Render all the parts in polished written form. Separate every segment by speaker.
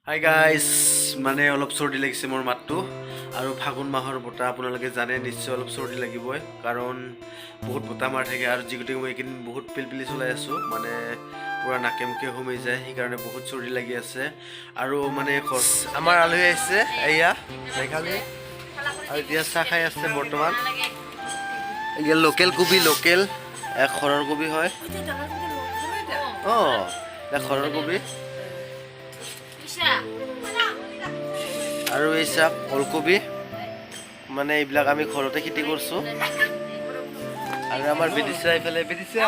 Speaker 1: hi guys মানে অলপ চৰ্দি লাগিছে মোৰ মাতটো আৰু ফাগুন মাহৰ বতাহ আপোনালোকে জানে নিশ্চয় অলপ চৰ্দি লাগিবই কাৰণ বহুত বতাহ মাৰি থাকে আৰু যিগতিকে মই এইকেইদিন বহুত পিলপিলি চলাই আছোঁ মানে পূৰা নাকে মুখে সোমাই যায় সেইকাৰণে বহুত চৰ্দি লাগি আছে আৰু মানে আমাৰ আলহী আহিছে এয়া মেঘালয় আৰু এতিয়া চাহ খাই আছে বৰ্তমান এতিয়া লোকেল কবি লোকেল ঘৰৰ কবি হয় অঁ ঘৰৰ কবি আৰু এই চাপ ওলকবি মানে এইবিলাক আমি ঘৰতে খেতি কৰিছোঁ আৰু আমাৰ বিদিশা এইফালে বিদিশা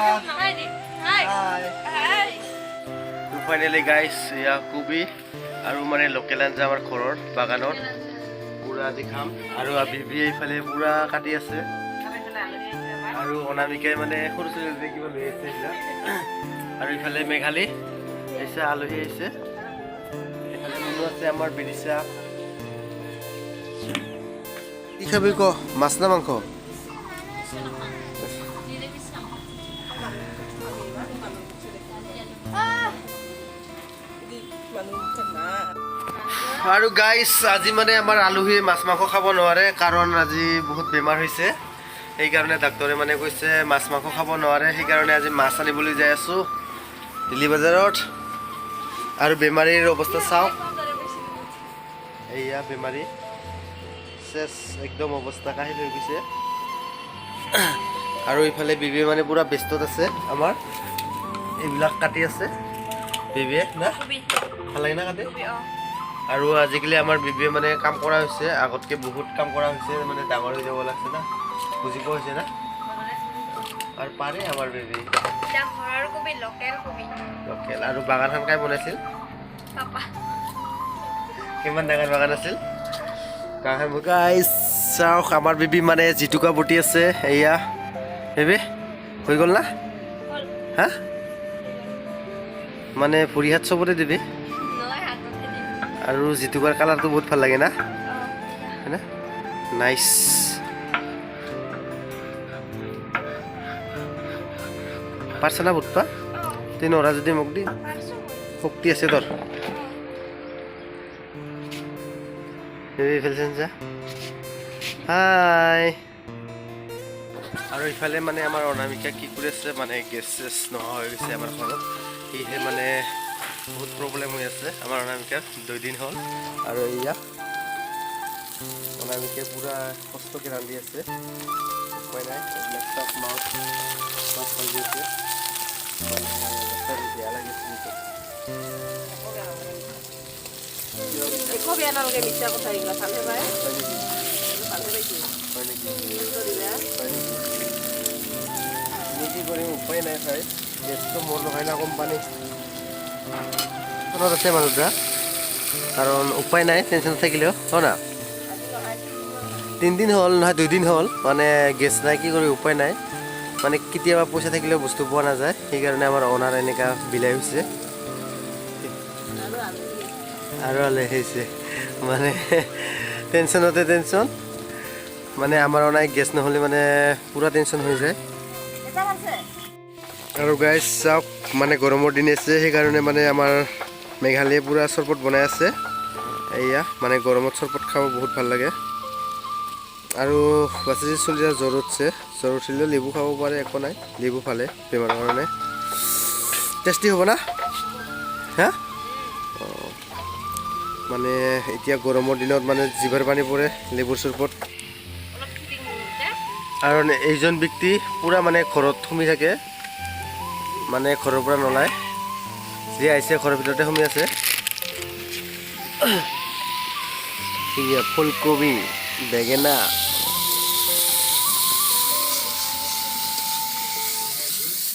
Speaker 1: ফাইনেলি গাইছ এয়া কবি আৰু মানে লোকেল আঞ্জা আমাৰ ঘৰৰ বাগানৰ পুৰা আজি খাম আৰু বিবি এইফালে পুৰা কাটি আছে আৰু অনামিকাই মানে সৰু ছোৱালী কিবা লৈ আছে এইবিলাক আৰু ইফালে মেঘালী আহিছে আলহী আহিছে এইফালে মানুহ আছে আমাৰ বিদিশা কি খাবি ক মাছ না মাংস আৰু গাইছ আজি মানে আমাৰ আলহী মাছ মাংস খাব নোৱাৰে কাৰণ আজি বহুত বেমাৰ হৈছে সেইকাৰণে ডাক্তৰে মানে কৈছে মাছ মাংস খাব নোৱাৰে সেইকাৰণে আজি মাছ আনিবলৈ যাই আছোঁ দিল্লী বজাৰত আৰু বেমাৰীৰ অৱস্থা চাওক এয়া বেমাৰী চেচ একদম অৱস্থা কাহিল হৈ গৈছে আৰু ইফালে বিবি মানে পুৰা ব্যস্তত আছে আমাৰ এইবিলাক কাটি আছে বিবিয়ে না ভাল লাগে না কাটি আৰু আজিকালি আমাৰ বিবিয়ে মানে কাম কৰা হৈছে আগতকৈ বহুত কাম কৰা হৈছে মানে ডাঙৰ হৈ যাব লাগছে না বুজি পোৱা হৈছে না আৰু পাৰে আমাৰ বিবি লোকেল আৰু বাগানখন কাই বনাইছিল কিমান ডাঙৰ বাগান আছিল চাওক আমাৰ বিবি মানে জিটুকা বটি আছে এয়া বিবি হৈ গ'ল না হা মানে ভৰি হাত চবতে দিবি আৰু জিটুকাৰ কালাৰটো বহুত ভাল লাগে না হয়না নাইচ পাৰছা না বুটপা তুই নৰা যদি মোক দি শক্তি আছে তোৰ হাই আৰু ইফালে মানে আমাৰ অনামিকা কি কৰি আছে মানে গেছ চেছ নোহোৱা হৈ গৈছে আমাৰ ঘৰত সেয়েহে মানে বহুত প্ৰব্লেম হৈ আছে আমাৰ অনামিকাৰ 2 দিন হ'ল আৰু এয়া অনামিকাই পূৰা কষ্টকৈ ৰান্ধি আছে উপায় নাই এইবিলাক চব মাছ হৈ গৈছে মানে বেয়া লাগিছে একো বেয়া নালাগে মিছা কথা এইবিলাক ভালহে পায় ভালহে পাইছোঁ হয় নেকি কি কৰিম উপায় নাই খাই গেছটো মোৰ নহয় না কোম্পানী ফোনত আছে মানুহটা কাৰণ উপায় নাই টেনশ্যন থাকিলেও হয় না 3 দিন হ'ল নহয় 2 দিন হ'ল মানে গেছ নাই কি কৰি উপায় নাই মানে কেতিয়াবা পইচা থাকিলেও বস্তু পোৱা নাযায় সেইকাৰণে আমাৰ অনাৰ এনেকুৱা বিলাই হৈছে আৰু আলে হৈছে মানে টেনশ্যনতে টেনশ্যন মানে আমাৰ অনাই গেছ নহ'লে মানে পূৰা টেনশ্যন হৈ যায় আৰু গাইছ চাওক মানে গৰমৰ দিন আছে সেইকাৰণে মানে আমাৰ মেঘালয়ে পূৰা চৰবত বনাই আছে এয়া মানে গৰমত চৰবত খাব বহুত ভাল লাগে আৰু বাচ্ছা যে চলি যায় জ্বৰ উঠিলেও লেবু খাব পাৰে একো নাই লেবু খালে বেমাৰৰ কাৰণে টেষ্টি হ'ব না হা মানে এতিয়া গৰমৰ দিনত মানে জিভাৰ পানী পৰে লেবুৰ চৰবত আৰু এইজন ব্যক্তি পূৰা মানে ঘৰত সোমাই থাকে মানে ঘৰৰ পৰা নোলায় যি আহিছে ঘৰৰ ভিতৰতে সোমাই আছে ফুলকবি বেঙেনা